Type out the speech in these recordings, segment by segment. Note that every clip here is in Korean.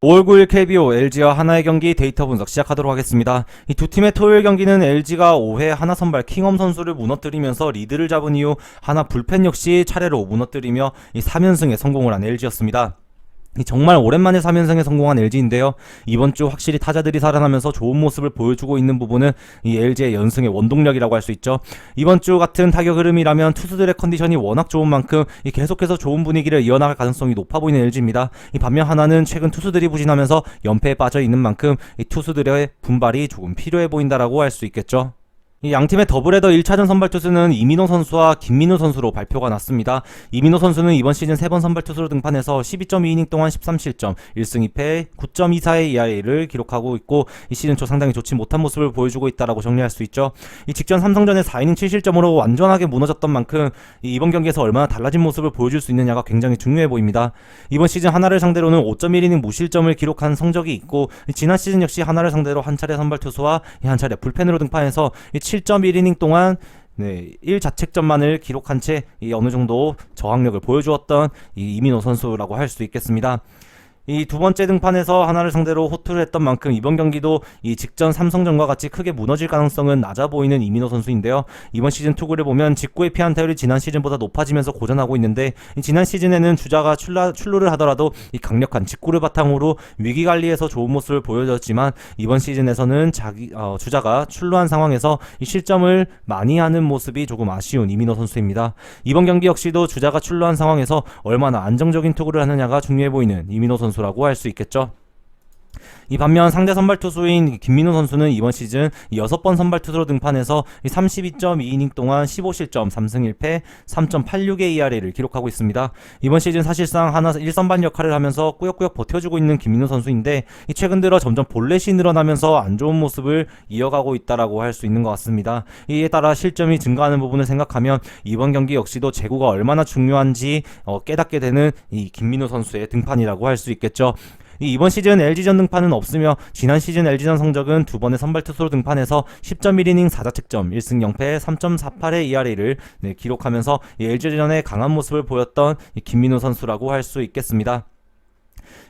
5월 9일 KBO LG와 하나의 경기 데이터 분석 시작하도록 하겠습니다. 이 두 팀의 토요일 경기는 LG가 5회 하나 선발 킹엄 선수를 무너뜨리면서 리드를 잡은 이후 하나 불펜 역시 차례로 무너뜨리며 이 3연승에 성공을 한 LG였습니다. 정말 오랜만에 3연승에 성공한 LG인데요. 이번 주 확실히 타자들이 살아나면서 좋은 모습을 보여주고 있는 부분은 이 LG의 연승의 원동력이라고 할 수 있죠. 이번 주 같은 타격 흐름이라면 투수들의 컨디션이 워낙 좋은 만큼 계속해서 좋은 분위기를 이어나갈 가능성이 높아 보이는 LG입니다. 반면 하나는 최근 투수들이 부진하면서 연패에 빠져 있는 만큼 이 투수들의 분발이 조금 필요해 보인다라고 할 수 있겠죠. 이 양팀의 더블헤더 1차전 선발 투수는 이민호 선수와 김민우 선수로 발표가 났습니다. 이민호 선수는 이번 시즌 3번 선발 투수로 등판해서 12.2이닝 동안 13실점, 1승 2패, 9.24의 ERA를 기록하고 있고 이 시즌 초 상당히 좋지 못한 모습을 보여주고 있다라고 정리할 수 있죠. 이 직전 삼성전에 4이닝 7실점으로 완전하게 무너졌던 만큼 이번 경기에서 얼마나 달라진 모습을 보여줄 수 있느냐가 굉장히 중요해 보입니다. 이번 시즌 하나를 상대로는 5.1이닝 무실점을 기록한 성적이 있고 지난 시즌 역시 하나를 상대로 한 차례 선발 투수와 한 차례 불펜으로 등판해서 7.1이닝 동안 1자책점만을 기록한 채 어느 정도 저항력을 보여주었던 이민호 선수라고 할 수 있겠습니다. 이 두 번째 등판에서 하나를 상대로 호투를 했던 만큼 이번 경기도 이 직전 삼성전과 같이 크게 무너질 가능성은 낮아 보이는 이민호 선수인데요. 이번 시즌 투구를 보면 직구의 피안 타율이 지난 시즌보다 높아지면서 고전하고 있는데 지난 시즌에는 주자가 출루를 하더라도 이 강력한 직구를 바탕으로 위기 관리에서 좋은 모습을 보여줬지만 이번 시즌에서는 주자가 출루한 상황에서 이 실점을 많이 하는 모습이 조금 아쉬운 이민호 선수입니다. 이번 경기 역시도 주자가 출루한 상황에서 얼마나 안정적인 투구를 하느냐가 중요해 보이는 이민호 선수라고 할 수 있겠죠. 이 반면 상대 선발 투수인 김민우 선수는 이번 시즌 6번 선발 투수로 등판해서 32.2이닝 동안 15실점, 3승 1패, 3.86의 ERA를 기록하고 있습니다. 이번 시즌 사실상 하나 1선발 역할을 하면서 꾸역꾸역 버텨주고 있는 김민우 선수인데 최근 들어 점점 볼넷이 늘어나면서 안 좋은 모습을 이어가고 있다라고 할 수 있는 것 같습니다. 이에 따라 실점이 증가하는 부분을 생각하면 이번 경기 역시도 제구가 얼마나 중요한지 깨닫게 되는 이 김민우 선수의 등판이라고 할 수 있겠죠. 이번 시즌 LG전 등판은 없으며 지난 시즌 LG전 성적은 두 번의 선발 투수로 등판해서 10.1이닝 4자책점, 1승 0패, 3.48의 ERA를 기록하면서 LG전에 강한 모습을 보였던 김민우 선수라고 할 수 있겠습니다.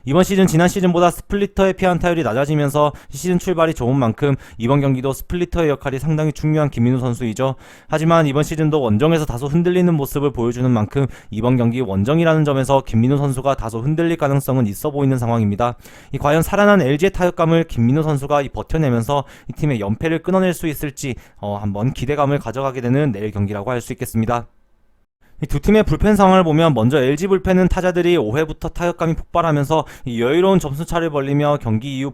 이번 시즌 지난 시즌보다 스플리터의 피안 타율이 낮아지면서 시즌 출발이 좋은 만큼 이번 경기도 스플리터의 역할이 상당히 중요한 김민우 선수이죠. 하지만 이번 시즌도 원정에서 다소 흔들리는 모습을 보여주는 만큼 이번 경기 원정이라는 점에서 김민우 선수가 다소 흔들릴 가능성은 있어 보이는 상황입니다. 과연 살아난 LG의 타격감을 김민우 선수가 버텨내면서 이 팀의 연패를 끊어낼 수 있을지 한번 기대감을 가져가게 되는 내일 경기라고 할 수 있겠습니다. 이 두 팀의 불펜 상황을 보면 먼저 LG 불펜은 타자들이 5회부터 타격감이 폭발하면서 여유로운 점수차를 벌리며 경기 이후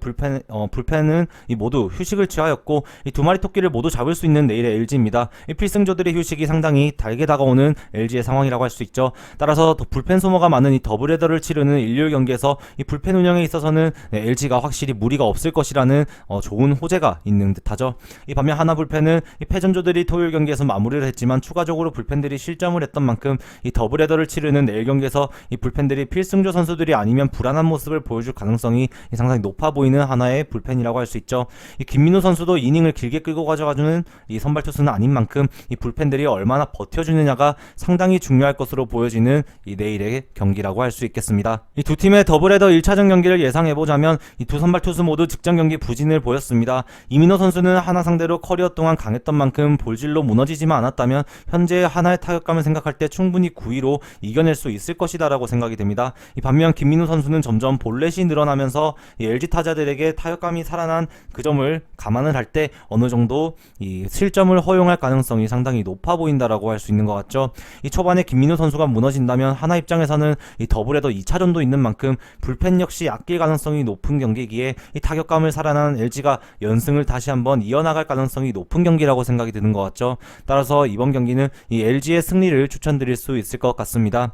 불펜은 모두 휴식을 취하였고 이 두 마리 토끼를 모두 잡을 수 있는 내일의 LG입니다. 이 필승조들의 휴식이 상당히 달게 다가오는 LG의 상황이라고 할 수 있죠. 따라서 불펜 소모가 많은 이 더블헤더를 치르는 일요일 경기에서 이 불펜 운영에 있어서는 LG가 확실히 무리가 없을 것이라는 좋은 호재가 있는 듯하죠. 이 반면 하나 불펜은 이 패전조들이 토요일 경기에서 마무리를 했지만 추가적으로 불펜들이 실점을 했던 만큼 이 더블헤더를 치르는 내일 경기에서 이 불펜들이 필승조 선수들이 아니면 불안한 모습을 보여줄 가능성이 상당히 높아 보이는 하나의 불펜이라고 할 수 있죠. 이 김민우 선수도 이닝을 길게 끌고 가져가주는 이 선발 투수는 아닌 만큼 이 불펜들이 얼마나 버텨주느냐가 상당히 중요할 것으로 보여지는 이 내일의 경기라고 할 수 있겠습니다. 이 두 팀의 더블헤더 1차전 경기를 예상해보자면 이 두 선발 투수 모두 직전 경기 부진을 보였습니다. 이민호 선수는 하나 상대로 커리어 동안 강했던 만큼 볼질로 무너지지만 않았다면 현재 하나의 타격감을 생각할 때 충분히 9위로 이겨낼 수 있을 것이다 라고 생각이 됩니다. 반면 김민우 선수는 점점 볼넷이 늘어나면서 LG 타자들에게 타격감이 살아난 그 점을 감안을 할 때 어느 정도 이 실점을 허용할 가능성이 상당히 높아 보인다라고 할 수 있는 것 같죠. 이 초반에 김민우 선수가 무너진다면 하나 입장에서는 이 더블헤더 2차전도 있는 만큼 불펜 역시 아낄 가능성이 높은 경기이기에 이 타격감을 살아난 LG가 연승을 다시 한번 이어나갈 가능성이 높은 경기라고 생각이 드는 것 같죠. 따라서 이번 경기는 이 LG의 승리를 추천드릴 수 있을 것 같습니다.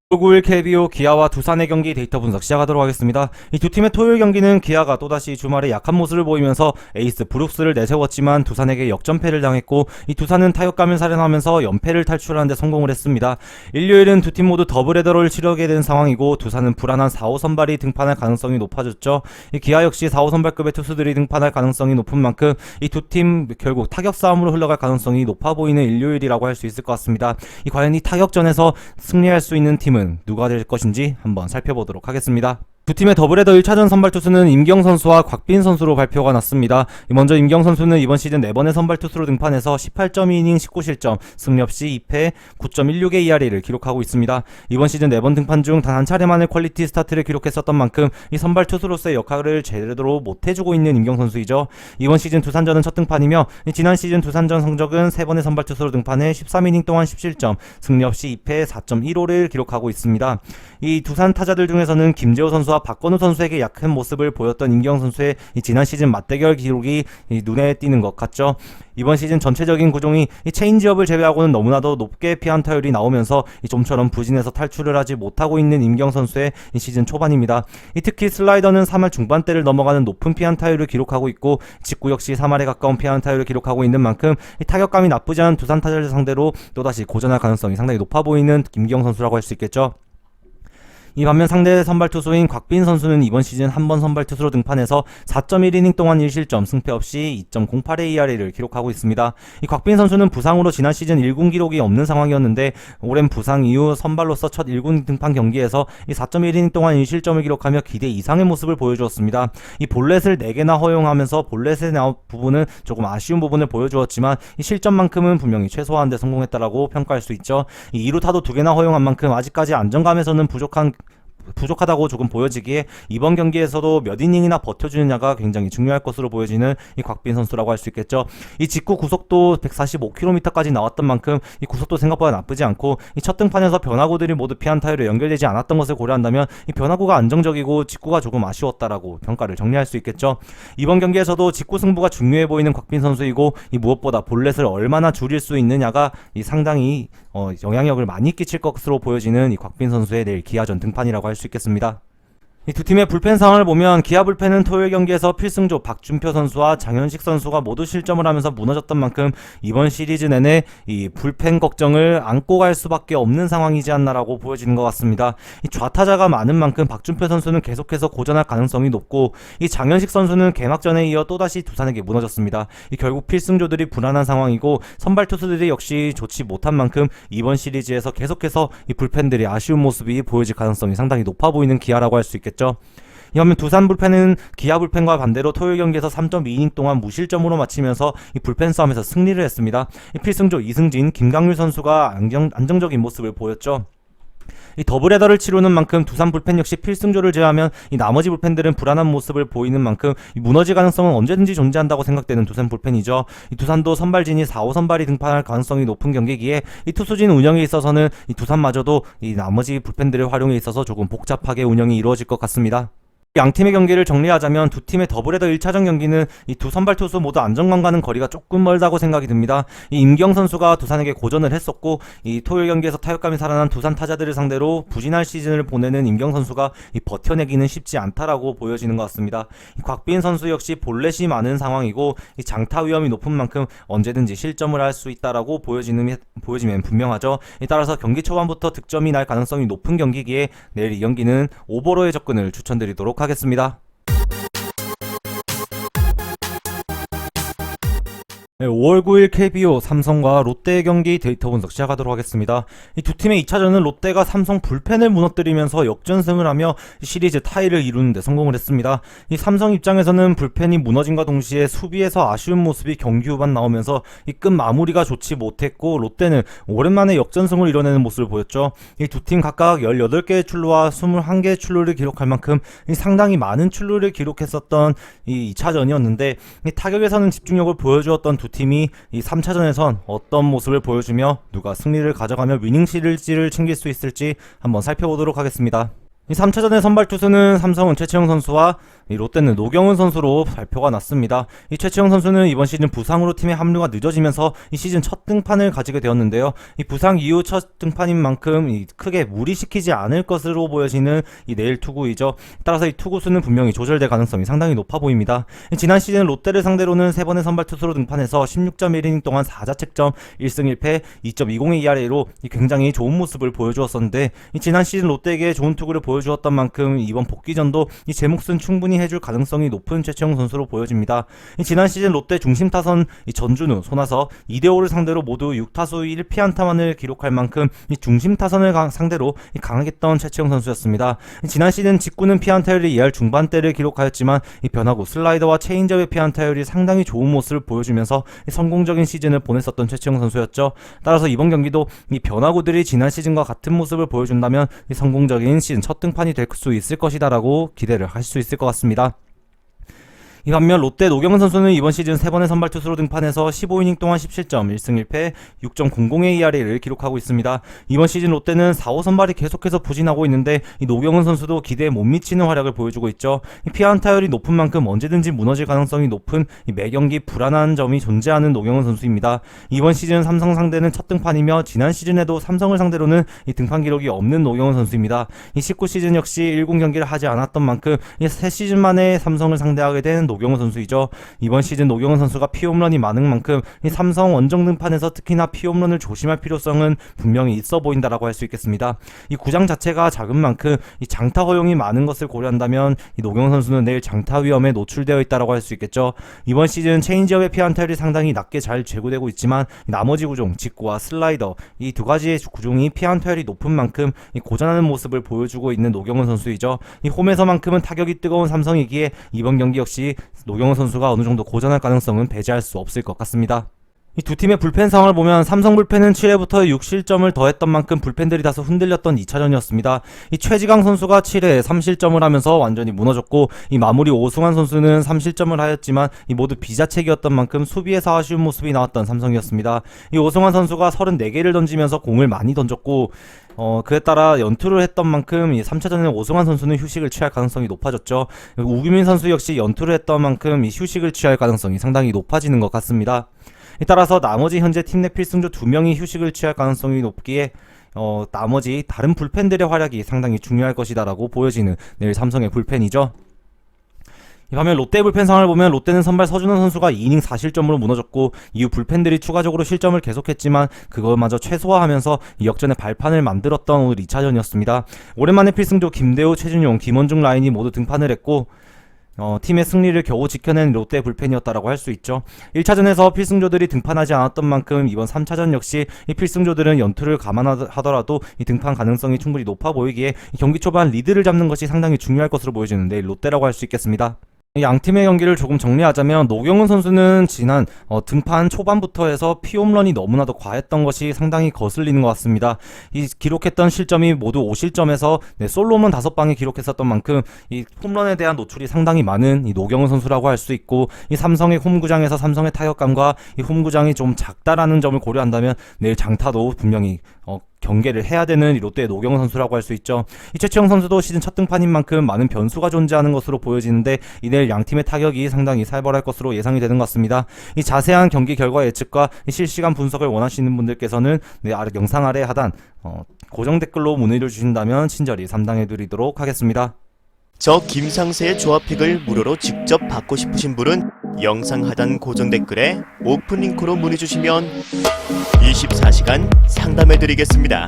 9일 KBO 기아와 두산의 경기 데이터 분석 시작하도록 하겠습니다. 이 두 팀의 토요일 경기는 기아가 또다시 주말에 약한 모습을 보이면서 에이스 브룩스를 내세웠지만 두산에게 역전패를 당했고, 이 두산은 타격감을 살려하면서 연패를 탈출하는 데 성공을 했습니다. 일요일은 두 팀 모두 더블헤더를 치르게 된 상황이고, 두산은 불안한 4호 선발이 등판할 가능성이 높아졌죠. 이 기아 역시 4호 선발급의 투수들이 등판할 가능성이 높은 만큼 이 두 팀 결국 타격 싸움으로 흘러갈 가능성이 높아 보이는 일요일이라고 할 수 있을 것 같습니다. 과연 이 타격전에서 승리할 수 있는 팀은 누가 될 것인지 한번 살펴보도록 하겠습니다. 두 팀의 더블헤더 1차전 선발 투수는 임경 선수와 곽빈 선수로 발표가 났습니다. 먼저 임경 선수는 이번 시즌 4번의 선발 투수로 등판해서 18.2이닝 19실점, 승리 없이 2패, 9.16의 ERA를 기록하고 있습니다. 이번 시즌 4번 등판 중 단 한 차례만의 퀄리티 스타트를 기록했었던 만큼 이 선발 투수로서의 역할을 제대로 못해주고 있는 임경 선수이죠. 이번 시즌 두산전은 첫 등판이며, 지난 시즌 두산전 성적은 3번의 선발 투수로 등판해 13이닝 동안 10실점, 승리 없이 2패 4.15를 기록하고 있습니다. 이 두산 타자들 중에서는 김재호 선수와 박건우 선수에게 약한 모습을 보였던 임경 선수의 지난 시즌 맞대결 기록이 눈에 띄는 것 같죠. 이번 시즌 전체적인 구종이 체인지업을 제외하고는 너무나도 높게 피안타율이 나오면서 좀처럼 부진해서 탈출을 하지 못하고 있는 임경 선수의 시즌 초반입니다. 특히 슬라이더는 3할 중반대를 넘어가는 높은 피안타율을 기록하고 있고, 직구 역시 3할에 가까운 피안타율을 기록하고 있는 만큼 타격감이 나쁘지 않은 두산 타자를 상대로 또다시 고전할 가능성이 상당히 높아 보이는 임경 선수라고 할 수 있겠죠. 이 반면 상대 선발 투수인 곽빈 선수는 이번 시즌 한 번 선발 투수로 등판해서 4.1이닝 동안 1실점, 승패 없이 2.08의 ERA를 기록하고 있습니다. 이 곽빈 선수는 부상으로 지난 시즌 1군 기록이 없는 상황이었는데, 오랜 부상 이후 선발로서 첫 1군 등판 경기에서 이 4.1이닝 동안 1실점을 기록하며 기대 이상의 모습을 보여주었습니다. 이 볼넷을 4개나 허용하면서 볼넷의 부분은 조금 아쉬운 부분을 보여주었지만, 이 실점만큼은 분명히 최소화하는 데 성공했다라고 평가할 수 있죠. 이 2루타도 2개나 허용한 만큼 아직까지 안정감에서는 부족하다고 조금 보여지기에 이번 경기에서도 몇 이닝이나 버텨주느냐가 굉장히 중요할 것으로 보여지는 이 곽빈 선수라고 할 수 있겠죠. 이 직구 구속도 145km까지 나왔던 만큼 이 구속도 생각보다 나쁘지 않고, 이 첫 등판에서 변화구들이 모두 피안타율에 연결되지 않았던 것을 고려한다면 이 변화구가 안정적이고 직구가 조금 아쉬웠다라고 평가를 정리할 수 있겠죠. 이번 경기에서도 직구 승부가 중요해 보이는 곽빈 선수이고, 이 무엇보다 볼넷을 얼마나 줄일 수 있느냐가 이 상당히 영향력을 많이 끼칠 것으로 보여지는 이 곽빈 선수의 내일 기아전 등판이라고 할 수 있겠습니다. 이 두 팀의 불펜 상황을 보면 기아 불펜은 토요일 경기에서 필승조 박준표 선수와 장현식 선수가 모두 실점을 하면서 무너졌던 만큼 이번 시리즈 내내 이 불펜 걱정을 안고 갈 수밖에 없는 상황이지 않나라고 보여지는 것 같습니다. 이 좌타자가 많은 만큼 박준표 선수는 계속해서 고전할 가능성이 높고, 이 장현식 선수는 개막전에 이어 또다시 두산에게 무너졌습니다. 이 결국 필승조들이 불안한 상황이고, 선발 투수들이 역시 좋지 못한 만큼 이번 시리즈에서 계속해서 이 불펜들이 아쉬운 모습이 보여질 가능성이 상당히 높아 보이는 기아라고 할 수 있겠죠. 이 반면 두산 불펜은 기아 불펜과 반대로 토요일 경기에서 3.2이닝 동안 무실점으로 마치면서 이 불펜 싸움에서 승리를 했습니다. 이 필승조 이승진, 김강률 선수가 안정적인 모습을 보였죠. 이 더블헤더를 치르는 만큼 두산 불펜 역시 필승조를 제외하면 이 나머지 불펜들은 불안한 모습을 보이는 만큼 이 무너질 가능성은 언제든지 존재한다고 생각되는 두산 불펜이죠. 이 두산도 선발진이 4호 선발이 등판할 가능성이 높은 경기기에 이 투수진 운영에 있어서는 이 두산마저도 이 나머지 불펜들의 활용에 있어서 조금 복잡하게 운영이 이루어질 것 같습니다. 양팀의 경기를 정리하자면 두 팀의 더블헤더 1차전 경기는 이 두 선발 투수 모두 안정감과는 거리가 조금 멀다고 생각이 듭니다. 이 임경 선수가 두산에게 고전을 했었고, 이 토요일 경기에서 타격감이 살아난 두산 타자들을 상대로 부진할 시즌을 보내는 임경 선수가 이 버텨내기는 쉽지 않다라고 보여지는 것 같습니다. 이 곽빈 선수 역시 볼넷이 많은 상황이고, 이 장타 위험이 높은 만큼 언제든지 실점을 할 수 있다라고 보여지면 분명하죠. 따라서 경기 초반부터 득점이 날 가능성이 높은 경기기에 내일 이 경기는 오버로의 접근을 추천드리도록 하겠습니다. 네, 5월 9일 KBO 삼성과 롯데의 경기 데이터 분석 시작하도록 하겠습니다. 이 두 팀의 2차전은 롯데가 삼성 불펜을 무너뜨리면서 역전승을 하며 시리즈 타이를 이루는 데 성공을 했습니다. 이 삼성 입장에서는 불펜이 무너짐과 동시에 수비에서 아쉬운 모습이 경기 후반 나오면서 이 끝 마무리가 좋지 못했고, 롯데는 오랜만에 역전승을 이뤄내는 모습을 보였죠. 이 두 팀 각각 18개의 출루와 21개의 출루를 기록할 만큼 상당히 많은 출루를 기록했었던 이 2차전이었는데, 이 타격에서는 집중력을 보여주었던 두 팀이 이 3차전에선 어떤 모습을 보여주며 누가 승리를 가져가며 위닝 시리즈를 챙길 수 있을지 한번 살펴보도록 하겠습니다. 이 3차전의 선발 투수는 삼성은 최치영 선수와 이 롯데는 노경은 선수로 발표가 났습니다. 이 최치영 선수는 이번 시즌 부상으로 팀의 합류가 늦어지면서 이 시즌 첫 등판을 가지게 되었는데요. 이 부상 이후 첫 등판인 만큼 크게 무리시키지 않을 것으로 보여지는 이 내일 투구이죠. 따라서 이 투구수는 분명히 조절될 가능성이 상당히 높아 보입니다. 지난 시즌 롯데를 상대로는 3번의 선발 투수로 등판해서 16.1이닝 동안 4자책점 1승 1패 2.20의 ERA로 굉장히 좋은 모습을 보여주었었는데 지난 시즌 롯데에게 좋은 투구를 보여주었던 만큼 이번 복귀전도 이 제 몫은 충분히 해줄 가능성이 높은 최치영 선수로 보여집니다. 지난 시즌 롯데 중심 타선 전준우, 손아섭, 이대호를 상대로 모두 6타수 1피안타만을 기록할 만큼 이 중심 타선을 상대로 강하겠던 최치영 선수였습니다. 지난 시즌 직구는 피안타율이 2할 중반대를 기록하였지만 이 변화구 슬라이더와 체인지업의 피안타율이 상당히 좋은 모습을 보여주면서 성공적인 시즌을 보냈었던 최치영 선수였죠. 따라서 이번 경기도 이 변화구들이 지난 시즌과 같은 모습을 보여준다면 성공적인 시즌 첫 등판이 될 수 있을 것이다라고 기대를 할 수 있을 것 같습니다. 이 반면 롯데 노경은 선수는 이번 시즌 3번의 선발 투수로 등판해서 15이닝 동안 17점, 1승 1패, 6.00의 ERA를 기록하고 있습니다. 이번 시즌 롯데는 4호 선발이 계속해서 부진하고 있는데 이 노경은 선수도 기대에 못 미치는 활약을 보여주고 있죠. 이 피안타율이 높은 만큼 언제든지 무너질 가능성이 높은 이 매경기 불안한 점이 존재하는 노경은 선수입니다. 이번 시즌 삼성 상대는 첫 등판이며 지난 시즌에도 삼성을 상대로는 이 등판 기록이 없는 노경은 선수입니다. 이 19시즌 역시 1군 경기를 하지 않았던 만큼 이 3시즌 만에 삼성을 상대하게 된 노경은 선수이죠. 이번 시즌 노경은 선수가 피홈런이 많은 만큼 이 삼성 원정 등판에서 특히나 피홈런을 조심할 필요성은 분명히 있어 보인다라고 할 수 있겠습니다. 이 구장 자체가 작은 만큼 이 장타 허용이 많은 것을 고려한다면 이 노경은 선수는 내일 장타 위험에 노출되어 있다라고 할 수 있겠죠. 이번 시즌 체인지업의 피안타율이 상당히 낮게 잘 제고되고 있지만 나머지 구종 직구와 슬라이더 이 두 가지의 구종이 피안타율이 높은 만큼 이 고전하는 모습을 보여주고 있는 노경은 선수이죠. 이 홈에서만큼은 타격이 뜨거운 삼성이기에 이번 경기 역시 노경은 선수가 어느 정도 고전할 가능성은 배제할 수 없을 것 같습니다. 이 두 팀의 불펜 상황을 보면 삼성 불펜은 7회부터 6실점을 더했던 만큼 불펜들이 다소 흔들렸던 2차전이었습니다. 이 최지강 선수가 7회에 3실점을 하면서 완전히 무너졌고 이 마무리 오승환 선수는 3실점을 하였지만 이 모두 비자책이었던 만큼 수비에서 아쉬운 모습이 나왔던 삼성이었습니다. 이 오승환 선수가 34개를 던지면서 공을 많이 던졌고 그에 따라 연투를 했던 만큼 이 3차전에 오승환 선수는 휴식을 취할 가능성이 높아졌죠. 우규민 선수 역시 연투를 했던 만큼 이 휴식을 취할 가능성이 상당히 높아지는 것 같습니다. 따라서 나머지 현재 팀 내 필승조 2명이 휴식을 취할 가능성이 높기에 나머지 다른 불펜들의 활약이 상당히 중요할 것이다라고 보여지는 내일 삼성의 불펜이죠. 반면 롯데 불펜 상황을 보면 롯데는 선발 서준원 선수가 2이닝 4실점으로 무너졌고 이후 불펜들이 추가적으로 실점을 계속했지만 그것마저 최소화하면서 역전의 발판을 만들었던 오늘 2차전이었습니다. 오랜만에 필승조 김대우, 최준용, 김원중 라인이 모두 등판을 했고 팀의 승리를 겨우 지켜낸 롯데 불펜이었다라고 할 수 있죠. 1차전에서 필승조들이 등판하지 않았던 만큼 이번 3차전 역시 이 필승조들은 연투를 감안하더라도 이 등판 가능성이 충분히 높아 보이기에 경기 초반 리드를 잡는 것이 상당히 중요할 것으로 보여지는데 롯데라고 할 수 있겠습니다. 양 팀의 경기를 조금 정리하자면 노경은 선수는 지난 등판 초반부터 해서 피홈런이 너무나도 과했던 것이 상당히 거슬리는 것 같습니다. 이 기록했던 실점이 모두 5실점에서 솔로몬 5방에 기록했었던 만큼 이 홈런에 대한 노출이 상당히 많은 이 노경은 선수라고 할 수 있고 이 삼성의 홈구장에서 삼성의 타격감과 이 홈구장이 좀 작다라는 점을 고려한다면 내일 장타도 분명히 경계를 해야 되는 롯데의 노경은 선수라고 할 수 있죠. 이 최치영 선수도 시즌 첫 등판인 만큼 많은 변수가 존재하는 것으로 보여지는데 내일 양팀의 타격이 상당히 살벌할 것으로 예상이 되는 것 같습니다. 이 자세한 경기 결과 예측과 실시간 분석을 원하시는 분들께서는 영상 아래 하단 고정 댓글로 문의를 주신다면 친절히 담당해드리도록 하겠습니다. 저 김상세의 조합픽을 무료로 직접 받고 싶으신 분은 영상 하단 고정 댓글에 오픈 링크로 문의 주시면 24시간 상담해드리겠습니다.